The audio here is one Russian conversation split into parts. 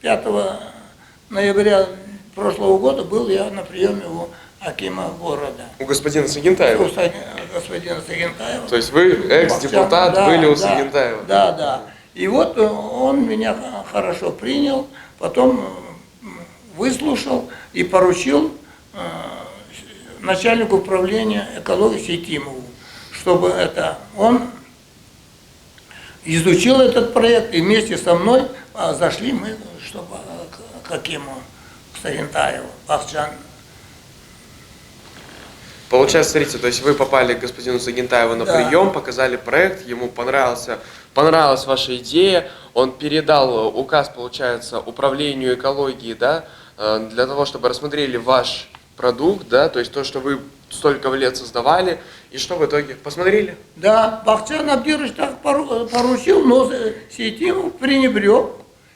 5 ноября прошлого года был я на приеме у акима города. У господина Сагентаева? У господина Сагентаева. То есть вы экс-депутат были у Сагентаева? Да, да. И вот он меня хорошо принял, потом выслушал и поручил начальнику управления экологии Сетимову, чтобы он изучил этот проект, и вместе со мной зашли мы, чтобы к акиму, к Сагентаеву, Бахчан. Получается, смотрите, то есть вы попали к господину Сагентаеву на прием, показали проект, ему понравилась ваша идея, он передал указ, получается, управлению экологии, да, для того, чтобы рассмотрели ваш продукт, да, то есть то, что вы столько лет создавали, и что в итоге посмотрели? Да, Бахчан Абдирович так поручил, но Сетимов пренебрег,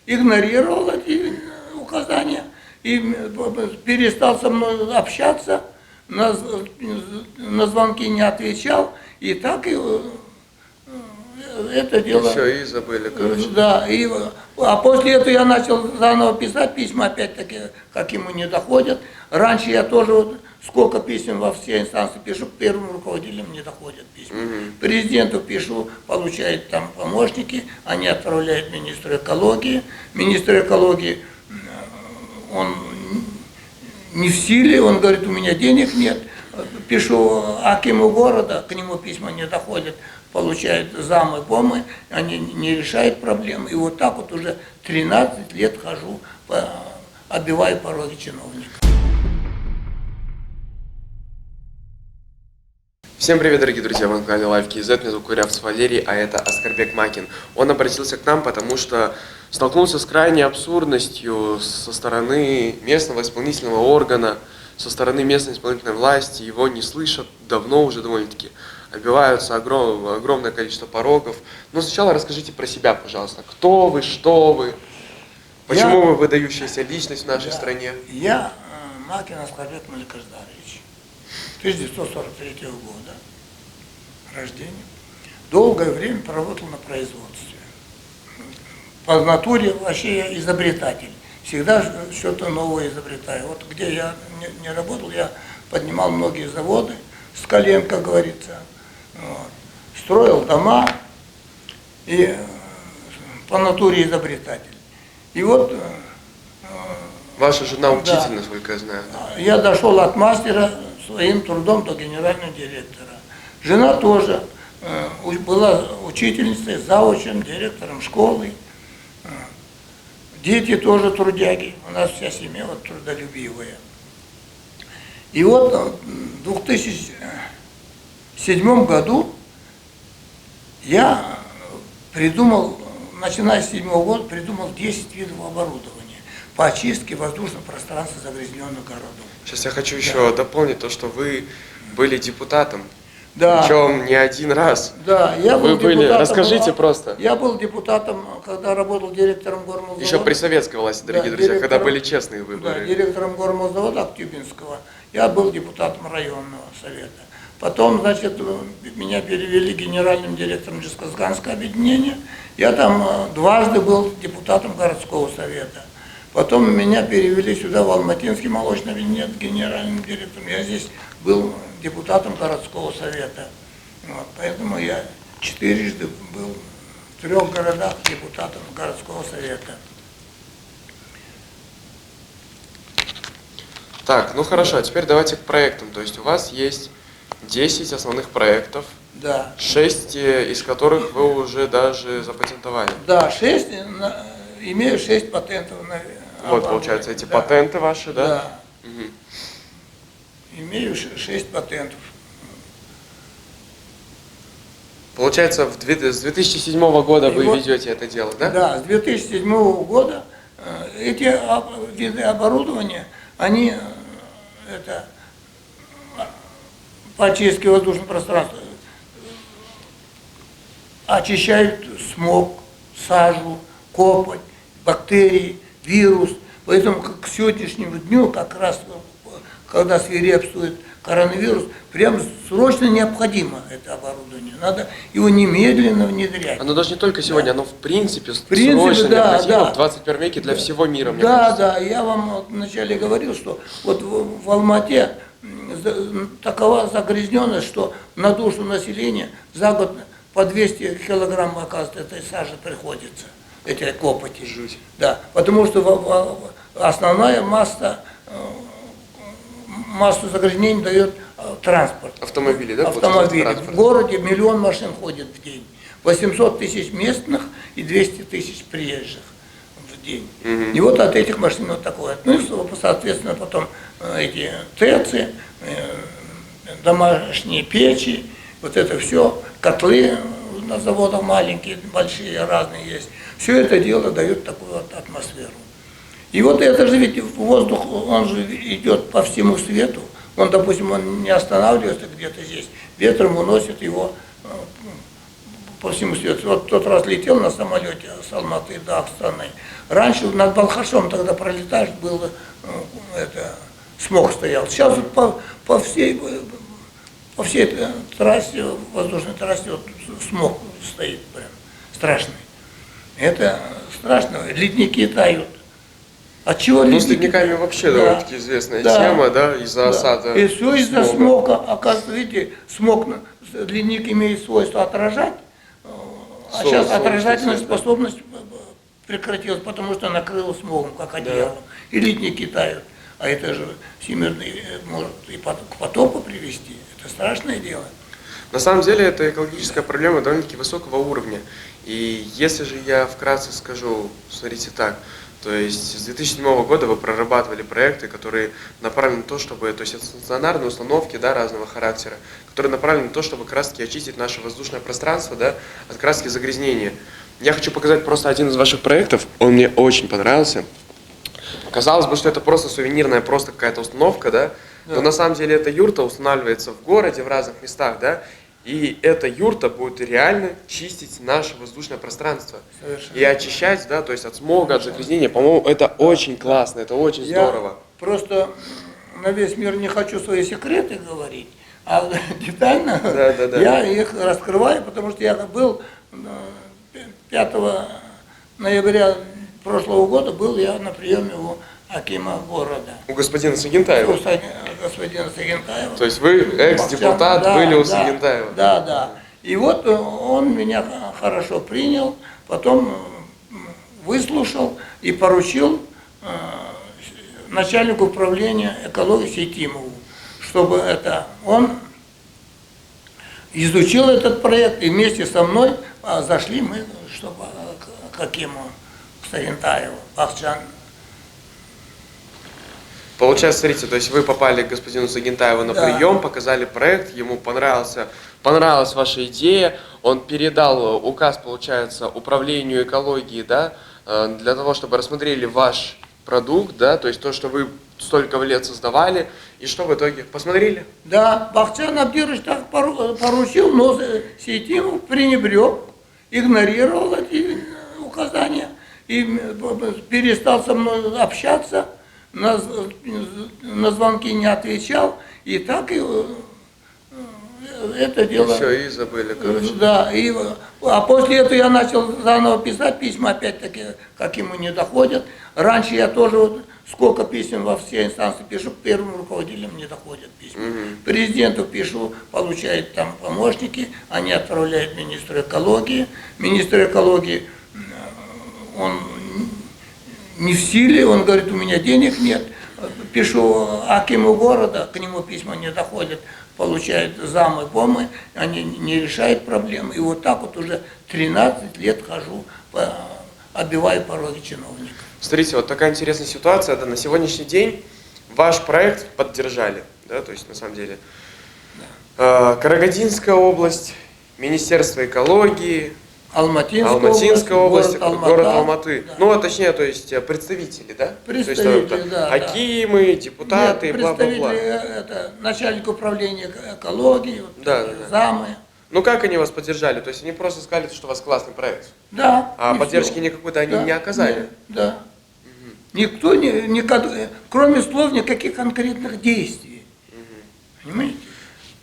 игнорировал эти указания и перестал со мной общаться, на звонки не отвечал, и так и это дело... И все, и забыли, короче. Да, а после этого я начал заново писать письма, опять-таки, как ему не доходят. Раньше я тоже вот сколько писем во все инстанции пишу, к первым руководителям не доходят письма. Президенту пишу, получают там помощники, они отправляют министру экологии. Министр экологии, он не в силе, он говорит, у меня денег нет. Пишу акиму города, к нему письма не доходят, получают замы, помы, они не решают проблем. И вот так вот уже 13 лет хожу, оббиваю пороги чиновников. Всем привет, дорогие друзья, вы на канале LiveKZ, меня зовут Курявцев Валерий, а это Аскарбек Макин. Он обратился к нам, потому что столкнулся с крайней абсурдностью со стороны местного исполнительного органа, со стороны местной исполнительной власти, его не слышат давно уже довольно-таки, оббиваются огромное количество порогов. Но сначала расскажите про себя, пожалуйста, кто вы, что вы, почему вы выдающаяся личность в нашей стране? Я Макин Аскарбек Маликаждарович. 1943 года рождения. Долгое время проработал на производстве. По натуре вообще я изобретатель. Всегда что-то новое изобретаю. Вот где я не работал, я поднимал многие заводы с колен, как говорится. Вот. Строил дома и по натуре изобретатель. И вот... Ваша жена учитель, насколько я знаю. Я дошел от мастера своим трудом до генерального директора. Жена тоже была учительницей, заучем, директором школы. Дети тоже трудяги. У нас вся семья вот трудолюбивая. И вот в 2007 году я придумал, начиная с 2007 года, придумал 10 видов оборудования по очистке воздушного пространства загрязненных городов. Сейчас я хочу еще дополнить то, что вы были депутатом. Да. Причем не один раз. Да, я был депутатом. Расскажите просто. Я был депутатом, когда работал директором Гормолзавода. Еще при советской власти, дорогие друзья, когда были честные выборы. Да, директором Гормолзавода Актюбинского. Я был депутатом районного совета. Потом, значит, меня перевели генеральным директором Джесказганского объединения. Я там дважды был депутатом городского совета. Потом меня перевели сюда, в Алматинский молочный объединение, генеральным директором. Я здесь был депутатом городского совета. Вот, поэтому я 4-жды был в 3 городах депутатом городского совета. Так, ну хорошо, а теперь давайте к проектам. То есть у вас есть 10 основных проектов, Да. 6 из которых вы уже даже запатентовали. Да, 6, имею 6 патентов на Вот, получается, эти патенты ваши, да? Да. Угу. Имею 6 патентов. Получается, с 2007 года вы ведете это дело, да? Да, с 2007 года эти виды оборудования, они по очистке воздушного пространства очищают смог, сажу, копоть, бактерии, вирус. Поэтому к сегодняшнему дню, как раз когда свирепствует коронавирус, прям срочно необходимо это оборудование. Надо его немедленно внедрять. Оно даже не только сегодня, оно в принципе принципе, срочно да, необходимо да. в 21 веке для всего мира, мне Да, кажется. да, я вам вот вначале говорил, что вот в Алмате такова загрязненность, что на душу населения за год по 200 килограмм, оказывается, этой сажи приходится, этой копоти. Жуть. Да, потому что основная массу загрязнений дает транспорт. Автомобили, да? Автомобили. Транспорт. В городе 1 000 000 машин ходит в день. 800 тысяч местных и 200 тысяч приезжих в день. И вот от этих машин вот такое. Ну и, соответственно, потом эти ТЭЦы, домашние печи, вот это все, котлы на заводах маленькие, большие, разные есть. Все это дело дает такую вот атмосферу. И вот это же ведь воздух, он же идет по всему свету. Он, допустим, он не останавливается где-то здесь, ветром уносит его по всему свету. Вот тот раз летел на самолете с Алматы до Астаны. Раньше над Балхашом тогда пролетаешь, был смог стоял. Сейчас вот по всей трассе, воздушной трассе вот смог стоит прям страшный. Это страшно. Ледники тают. От чего Ну, с ледники? ледниками вообще Да. довольно-таки известная тема, да, из-за осадка. И все из-за смога. смога. Оказывается, видите, ледник имеет свойство отражать, а сейчас Солнечный отражательная свет, да. способность прекратилась, потому что накрыло смогом, как одеялом. И ледники тают. А это же всемирный может и к потопу привести. Это страшное дело. На самом деле это экологическая проблема довольно-таки высокого уровня. И если же я вкратце скажу, смотрите так, то есть с 2007 года вы прорабатывали проекты, которые направлены на то, чтобы, то есть это стационарные установки, да, разного характера, которые направлены на то, чтобы как раз таки очистить наше воздушное пространство, да, от как раз таки загрязнения. Я хочу показать просто один из ваших проектов, он мне очень понравился. Казалось бы, что это просто сувенирная, просто какая-то установка, да, но на самом деле эта юрта устанавливается в городе, в разных местах, да, и эта юрта будет реально чистить наше воздушное пространство. Совершенно. И очищать, да, то есть от смога, от загрязнения. По-моему, это очень классно, это очень здорово. Просто на весь мир не хочу свои секреты говорить, а детально Да. я их раскрываю, потому что я был 5 ноября прошлого года, был я на приеме у акима города. У господина Сагентаева. У господина Сагентаева. То есть вы экс-депутат Да, были у да, Сагентаева. Да. И вот он меня хорошо принял, потом выслушал и поручил начальнику управления экологии Сейтимову, чтобы он изучил этот проект, и вместе со мной зашли мы, чтобы к акиму Сагентаеву, Бахчан. Получается, смотрите, то есть вы попали к господину Сагентаеву на прием, показали проект, ему понравилась ваша идея, он передал указ, получается, управлению экологии, да, для того, чтобы рассмотрели ваш продукт, да, то есть то, что вы столько лет создавали, и что в итоге? Посмотрели? Да, Бахчан Абдирович так поручил, но Сейтимов пренебрег, игнорировал эти указания и перестал со мной общаться. На звонки не отвечал, и так и это дело... И все, и забыли, короче. Да, а после этого я начал заново писать письма, опять-таки, как ему не доходят. Раньше я тоже вот сколько писем во все инстанции пишу, первым руководителям не доходят письма. Президенту пишу, получают там помощники, они отправляют министру экологии. Министр экологии, он не в силе, он говорит, у меня денег нет. Пишу акиму города, к нему письма не доходят, получают замы, помы, они не решают проблем. И вот так вот уже 13 лет хожу, отбиваю пороги чиновников. Смотрите, вот такая интересная ситуация, да, на сегодняшний день ваш проект поддержали, да, то есть на самом деле Карагандинская область, Министерство экологии, Алматинская область, город Алматы. Да. Ну, а точнее, то есть представители, да? Представители, то есть, да. акимы, депутаты, Нет, бла-бла-бла. это начальник управления экологии, Да. замы. Ну, как они вас поддержали? То есть они просто сказали, что у вас классный проект. Да. А и поддержки всё. никакой-то они Да, не оказали? нет, да. Никто, кроме слов, никаких конкретных действий. Понимаете?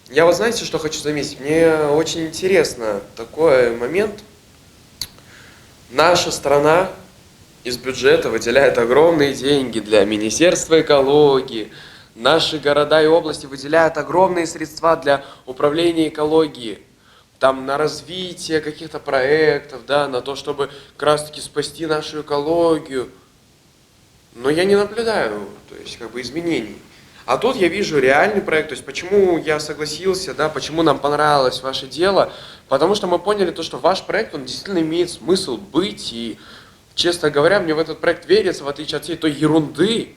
Я вот знаете, что хочу заметить? Мне очень интересно такой момент. Наша страна из бюджета выделяет огромные деньги для Министерства экологии. Наши города и области выделяют огромные средства для управления экологией. Там на развитие каких-то проектов, да, на то, чтобы как раз таки спасти нашу экологию. Но я не наблюдаю, то есть, как бы изменений. А тут я вижу реальный проект, то есть почему я согласился, да, почему нам понравилось ваше дело, потому что мы поняли то, что ваш проект, он действительно имеет смысл быть, и, честно говоря, мне в этот проект верится, в отличие от всей той ерунды,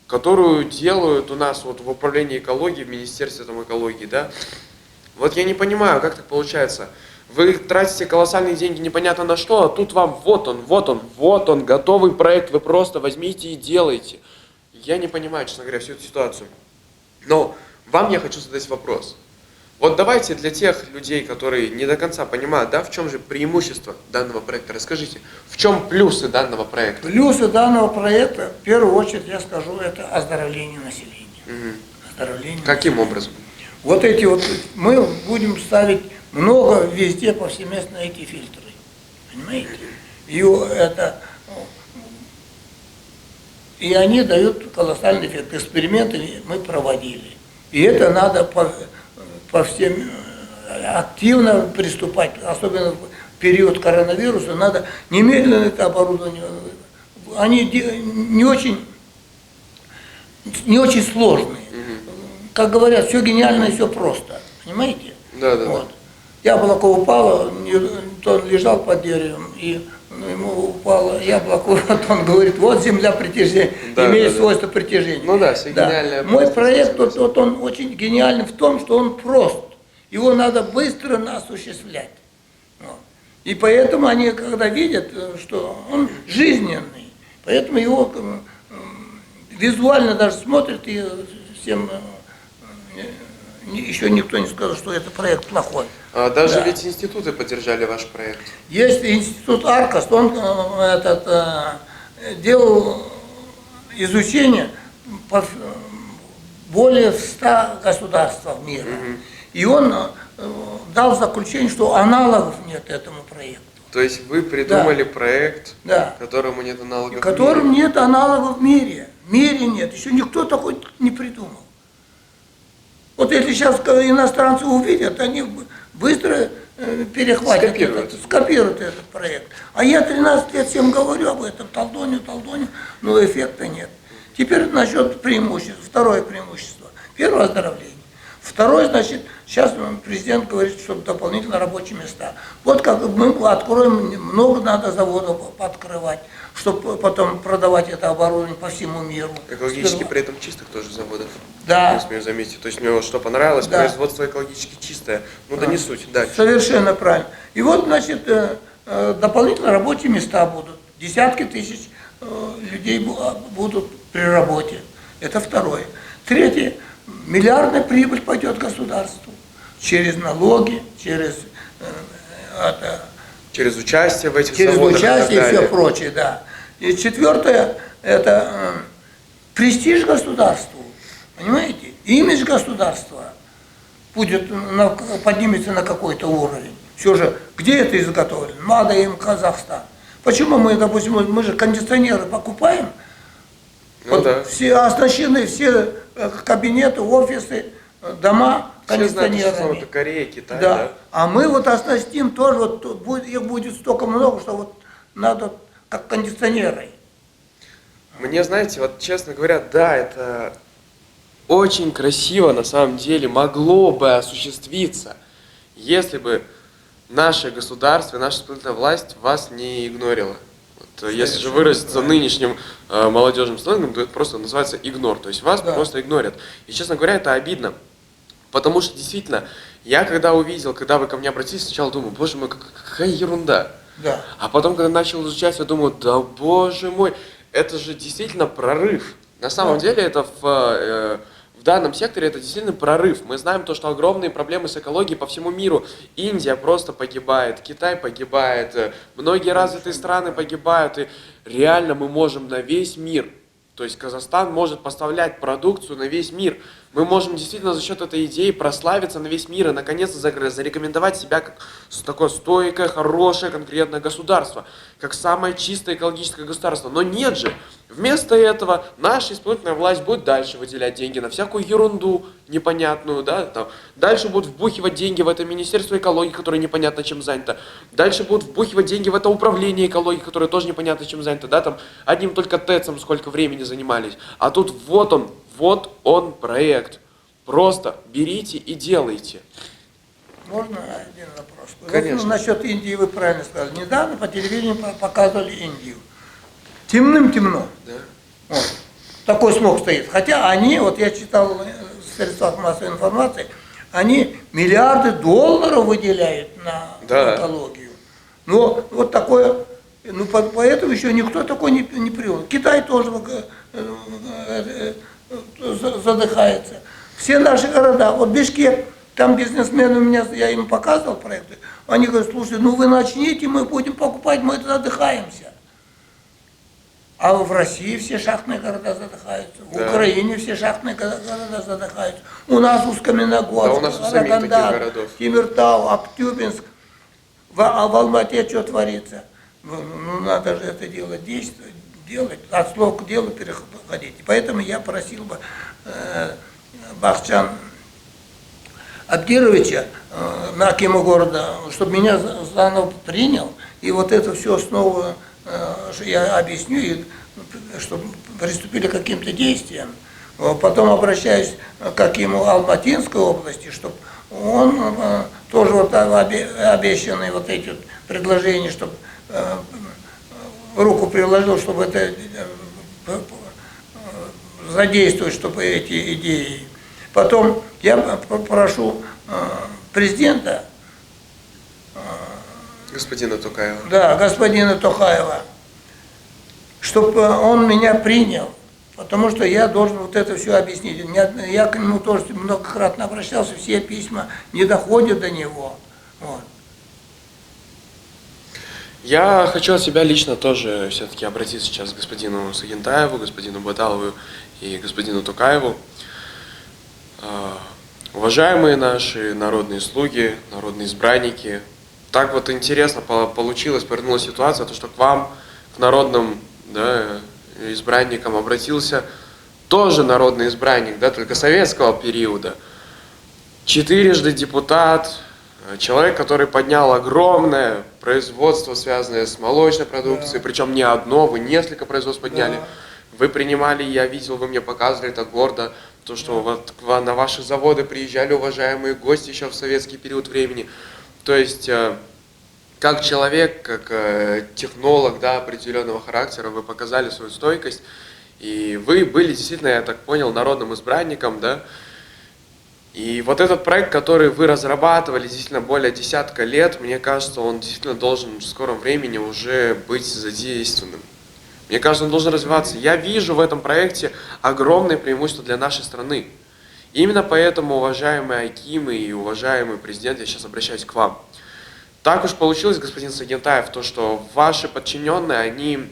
которую делают у нас вот в управлении экологией, в Министерстве там, экологии, да. Вот я не понимаю, как так получается. Вы тратите колоссальные деньги непонятно на что, а тут вам вот он, готовый проект, вы просто возьмите и делайте. Я не понимаю, честно говоря, всю эту ситуацию. Но вам я хочу задать вопрос. Вот давайте для тех людей, которые не до конца понимают, да, в чем же преимущество данного проекта, расскажите, в чем плюсы данного проекта? Плюсы данного проекта, в первую очередь, я скажу, это оздоровление населения. Оздоровление Каким населения. образом? Вот эти вот, мы будем ставить много везде повсеместно эти фильтры. Понимаете? И они дают колоссальный эффект. Эксперименты мы проводили. И это надо по всем активно приступать, особенно в период коронавируса, надо немедленно это оборудование. Они не очень сложные. Как говорят, все гениально и все просто. Понимаете? Да. Вот. Яблоко упало, он лежал под деревом, и ему упало яблоко, вот он говорит, вот земля притяжения, имеет свойство притяжения. Ну да, все гениальное. Мой проект, вот он очень гениальный в том, что он прост. Его надо быстро осуществлять. Вот. И поэтому они, когда видят, что он жизненный, поэтому его визуально даже смотрят, и всем еще никто не сказал, что это проект плохой. Даже ведь институты поддержали ваш проект. Есть институт Аркос, он делал изучение по более 100 государствах мира. И он дал заключение, что аналогов нет этому проекту. То есть вы придумали проект, которому нет аналогов в мире? Которым нет аналогов в мире. В мире нет, еще никто такой не придумал. Вот если сейчас иностранцы увидят, они быстро перехватят, скопируют этот проект. А я 13 лет всем говорю об этом, толдоню, но эффекта нет. Теперь насчет преимуществ. Второе преимущество. Первое — оздоровление. Второе, значит, сейчас президент говорит, что дополнительно рабочие места. Вот как мы откроем, много надо заводов открывать, чтобы потом продавать это оборудование по всему миру. Экологически при этом чистых тоже заводов. Да. Я смею заметить. То есть мне вот что понравилось, производство экологически чистое. Ну да не суть, дальше. Совершенно правильно. И вот, значит, дополнительно рабочие места будут. Десятки тысяч людей будут при работе. Это второе. Третье. Миллиардная прибыль пойдет государству. Через налоги, через участие в этих через заводах. Через участие и все прочее, да. И четвертое, это престиж государству. Понимаете? Имидж государства поднимется на какой-то уровень. Все же, где это изготовлено? Надо им Казахстан. Почему мы, допустим, мы же кондиционеры покупаем, все оснащены, все кабинеты, офисы, дома кондиционерами. Все знают, что это Корея, Китай, да? А мы вот оснастим тоже, их будет столько много, что вот надо как кондиционеры. Мне, знаете, вот честно говоря, да, это очень красиво на самом деле могло бы осуществиться, если бы наше государство, наша исполнительная власть вас не игнорила. Вот, если же выразиться нынешним молодежным сленгом, то это просто называется игнор. То есть вас просто игнорят. И, честно говоря, это обидно. Потому что действительно, я когда увидел, когда вы ко мне обратились, сначала думаю, боже мой, какая ерунда. Да. А потом, когда начал изучать, я думаю, да боже мой, это же действительно прорыв. На самом деле это в данном секторе это действительно прорыв. Мы знаем то, что огромные проблемы с экологией по всему миру. Индия просто погибает, Китай погибает, многие развитые страны погибают. И реально мы можем на весь мир, то есть Казахстан может поставлять продукцию на весь мир. мы можем действительно за счет этой идеи прославиться на весь мир и наконец-то зарекомендовать себя как такое стойкое, хорошее, конкретное государство, как самое чистое экологическое государство. Но нет же. Вместо этого наша исполнительная власть будет дальше выделять деньги на всякую ерунду непонятную, да, там. Дальше будут вбухивать деньги в это Министерство экологии, которое непонятно чем занято. Дальше будут вбухивать деньги в это управление экологии, которое тоже непонятно чем занято, да, там одним только ТЭЦом сколько времени занимались. А тут вот он проект. Просто берите и делайте. Можно один вопрос? Конечно. Вот, насчет Индии вы правильно сказали. Недавно по телевидению показывали Индию. Темным-темно. Да. Вот. Такой смог стоит. Хотя они, вот я читал в средствах массовой информации, они миллиарды долларов выделяют на экологию. Но вот такое, ну поэтому еще никто такой не привел. Китай тоже задыхается. Все наши города, вот Бишкек, там бизнесмены у меня, я им показывал проекты, они говорят, слушай, ну вы начните, мы будем покупать, мы задыхаемся. А в России все шахтные города задыхаются, в Украине все шахтные города задыхаются. У нас Усть-Каменогорск, Карагандар, Тимиртау, Актюбинск, а в Алмате что творится? Ну надо же это дело действовать, делать, от слов к делу переходить. И поэтому я просил бы Бахчан Абдировича, акима города, чтобы меня заново принял, и вот это все снова я объясню, и чтобы приступили к каким-то действиям. Потом обращаюсь к акиму Алматинской области, чтобы он тоже вот обещанные вот эти вот предложения, чтобы руку приложил, чтобы это задействовать, чтобы эти идеи. Потом я прошу президента, Господина Токаева. Да, господина Токаева, чтобы он меня принял, потому что я должен вот это все объяснить. Я к нему тоже многократно обращался, все письма не доходят до него. Вот. Я хочу от себя лично тоже все-таки обратиться сейчас к господину Сагентаеву, господину Баталову и господину Токаеву. Уважаемые наши народные слуги, народные избранники, так вот интересно получилось, повернулась ситуация, то, что к вам, к народным, да, избранникам обратился тоже народный избранник, да, только советского периода. 4-жды депутат, человек, который поднял огромное производство, связанное с молочной продукцией, причем не одно, вы несколько производств подняли. Вы принимали, я видел, вы мне показывали это гордо, то, что вот на ваши заводы приезжали уважаемые гости еще в советский период времени. То есть, как человек, как технолог, да, определенного характера, вы показали свою стойкость, и вы были действительно, я так понял, народным избранником, да. И вот этот проект, который вы разрабатывали действительно более десятка лет, мне кажется, он действительно должен в скором времени уже быть задействованным. Мне кажется, он должен развиваться. Я вижу в этом проекте огромное преимущество для нашей страны. Именно поэтому, уважаемые акимы и уважаемый президент, я сейчас обращаюсь к вам. Так уж получилось, господин Сагентаев, то, что ваши подчиненные, они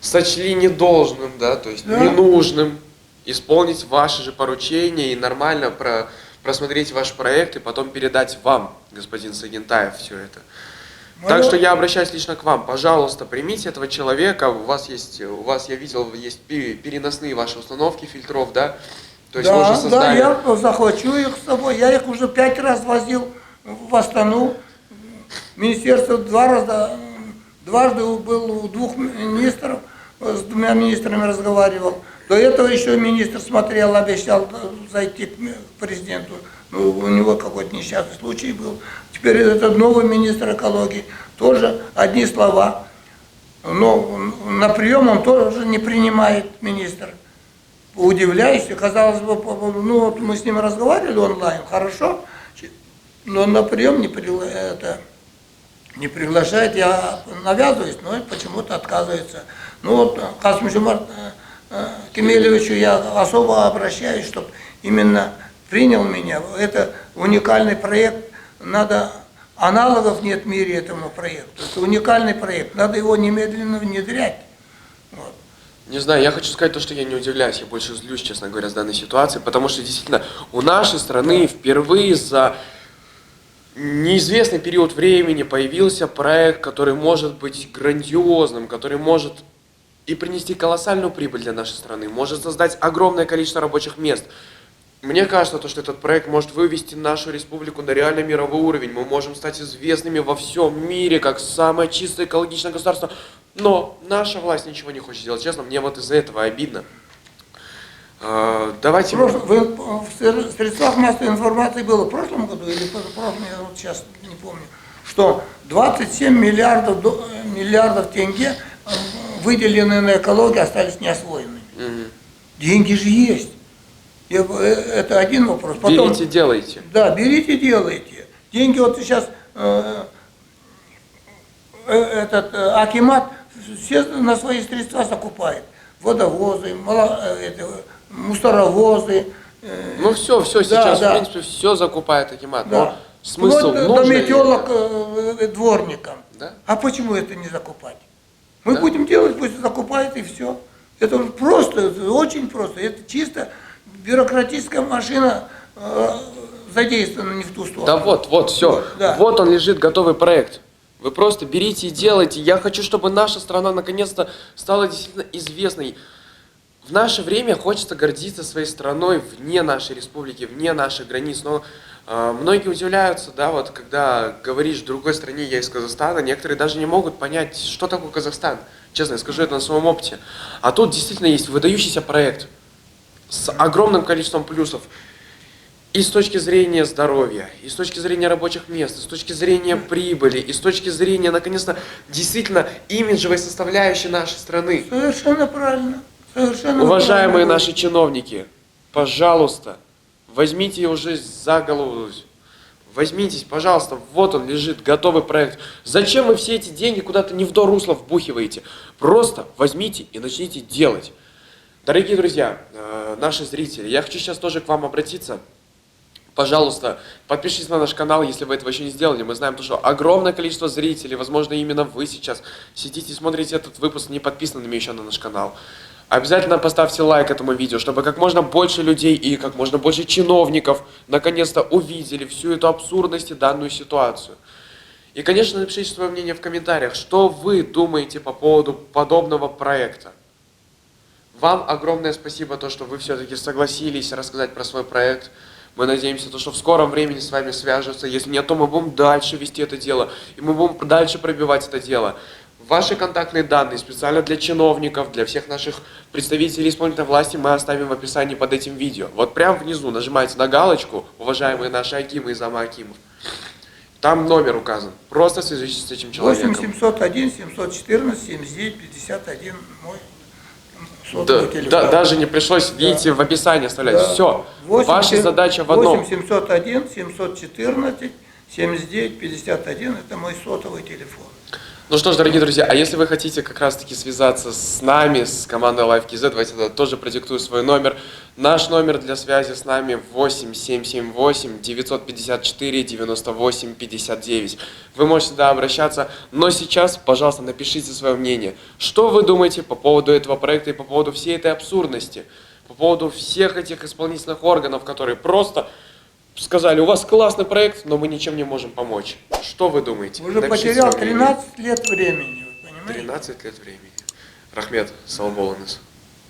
сочли недолжным, да, то есть ненужным исполнить ваши же поручения и нормально просмотреть ваш проект и потом передать вам, господин Сагентаев, все это. Так что я обращаюсь лично к вам. Пожалуйста, примите этого человека. У вас, я видел, есть переносные ваши установки фильтров, да? То есть вы уже создали... Да, я захвачу их с собой. Я их уже 5 раз возил в Астану. Министерство дважды был у 2 министров, с 2 министрами разговаривал. До этого еще министр смотрел, обещал зайти к президенту. Ну, у него какой-то несчастный случай был. Теперь этот новый министр экологии, тоже одни слова. Но на прием он тоже не принимает принимает Удивляюсь, казалось бы, ну вот мы с ним разговаривали онлайн, хорошо, но на прием не приглашает, я навязываюсь, но почему-то отказывается. Ну вот Касым-Жомарт Кемелевичу я особо обращаюсь, чтобы именно принял меня. Это уникальный проект, аналогов нет в мире этому проекту. Это уникальный проект, надо его немедленно внедрять. Вот. Не знаю, я хочу сказать то, что я не удивляюсь, я больше злюсь, честно говоря, с данной ситуацией, потому что действительно у нашей страны впервые за неизвестный период времени появился проект, который может быть грандиозным, который может и принести колоссальную прибыль для нашей страны, может создать огромное количество рабочих мест. Мне кажется, то, что этот проект может вывести нашу республику на реально мировой уровень. Мы можем стать известными во всем мире, как самое чистое экологичное государство. Но наша власть ничего не хочет сделать. Честно, мне вот из-за этого обидно. Давайте... В средствах массовой информации было в прошлом году или позапрошлом, я вот сейчас не помню, что 27 миллиардов тенге, выделенные на экологию, остались неосвоенными. Деньги же есть. Это один вопрос. Потом, берите, делайте. Да, берите, делайте. Деньги вот сейчас Акимат все на свои средства закупает. Водовозы, мусоровозы. Ну все, сейчас, в принципе, все закупает Акимат. Да. Но смысл до метелок дворникам. Да? А почему это не закупать? Мы будем делать, пусть закупает и все. Это просто, очень просто. Это чисто бюрократическая машина задействована не в ту сторону. Да вот, все. Да. Вот он лежит, готовый проект. Вы просто берите и делайте. Я хочу, чтобы наша страна наконец-то стала действительно известной. В наше время хочется гордиться своей страной вне нашей республики, вне наших границ. Но многие удивляются, да, вот когда говоришь в другой стране, я из Казахстана, некоторые даже не могут понять, что такое Казахстан. Честно, я скажу это на своем опыте. А тут действительно есть выдающийся проект с огромным количеством плюсов. И с точки зрения здоровья, и с точки зрения рабочих мест, и с точки зрения прибыли, и с точки зрения, наконец-то, действительно имиджевой составляющей нашей страны. Совершенно правильно. Уважаемые правильно. наши чиновники, пожалуйста, возьмите уже за голову, возьмитесь, пожалуйста, вот он лежит, готовый проект. Зачем вы все эти деньги куда-то не в то русло вбухиваете? Просто возьмите и начните делать. Дорогие друзья, наши зрители, я хочу сейчас тоже к вам обратиться. Пожалуйста, подпишитесь на наш канал, если вы этого еще не сделали. Мы знаем, что огромное количество зрителей, возможно, именно вы сейчас сидите и смотрите этот выпуск не подписанными еще на наш канал. Обязательно поставьте лайк этому видео, чтобы как можно больше людей и как можно больше чиновников наконец-то увидели всю эту абсурдность и данную ситуацию. И, конечно, напишите свое мнение в комментариях, что вы думаете по поводу подобного проекта. Вам огромное спасибо, то, что вы все-таки согласились рассказать про свой проект. Мы надеемся, что в скором времени с вами свяжутся. Если нет, то мы будем дальше вести это дело. И мы будем дальше пробивать это дело. Ваши контактные данные специально для чиновников, для всех наших представителей исполнительной власти мы оставим в описании под этим видео. Вот прямо внизу нажимаете на галочку, уважаемые наши акимы и замакимы. Там номер указан. Просто свяжитесь с этим человеком. 8701 714 79 51 мой сотовый телефон. Да, даже не пришлось, видите, в описании оставлять. Да. Все. Ваша задача в одном. 8701 714 79 51 это мой сотовый телефон. Ну что ж, дорогие друзья, а если вы хотите как раз-таки связаться с нами, с командой LifeKZ, давайте я тоже продиктую свой номер. Наш номер для связи с нами 8778 954 98 59. Вы можете сюда обращаться, но сейчас, пожалуйста, напишите свое мнение. Что вы думаете по поводу этого проекта и по поводу всей этой абсурдности? По поводу всех этих исполнительных органов, которые просто сказали, у вас классный проект, но мы ничем не можем помочь. Что вы думаете? Уже потерял 13 лет времени, вы понимаете? 13 лет времени. Рахмет, Салболанес.